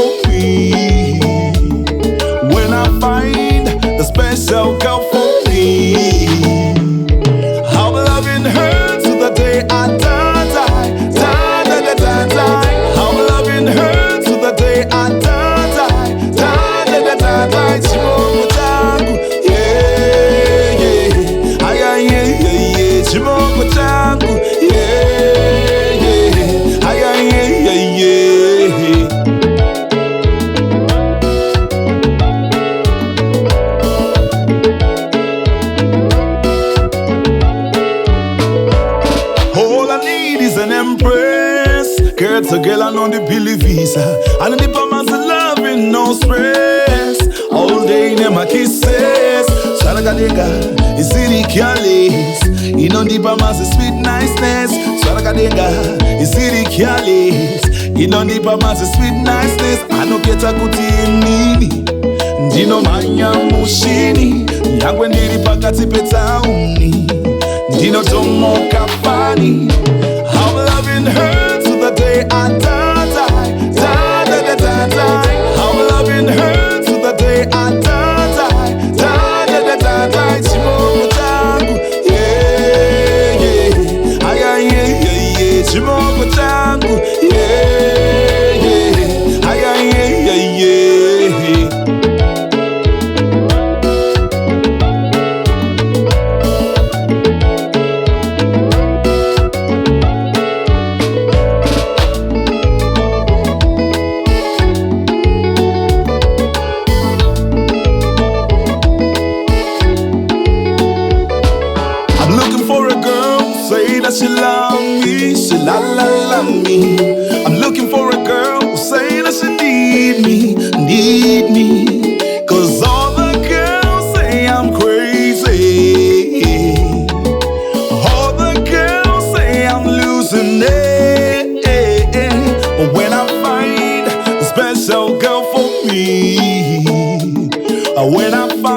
for me. When I find the special girl for me, I'll be loving her to the day I die, die, die, die, die, die. I'll be loving her to the day I die, die, die, die, die, die. Chimongo changu, yeah, yeah, ay, ay, yeah, yeah, yeah. Chimongo changu, yeah, yeah, ay, ay, yeah, yeah, yeah. All I need is an empress. Girl to girl, I know the Billy Visa. I know the promise of loving, no stress. All day, in my kisses. Swaragadega, is it careless? You know the promise of sweet niceness. Swaragadega, is it careless? You know the promise of sweet niceness. I know get a good nini. Ndino manya mushini. Yangwe ndiri pakati petauni. Ndino tomo kafani. I'm loving her to the day I die, die, die, die, die, die. I'm loving her to the day I die, die, die, die, die, die. Chimongo changu, yeah, yeah, ay, ay, yeah, yeah, yeah. Chimongo changu, yeah, yeah, ay, ay, yeah, yeah, yeah. I'm looking for a girl, say that she love me, she la la la me. I'm looking for a girl, say that she need me. Cause all the girls say I'm crazy. All the girls say I'm losing it. But when I find a special girl for me, when I find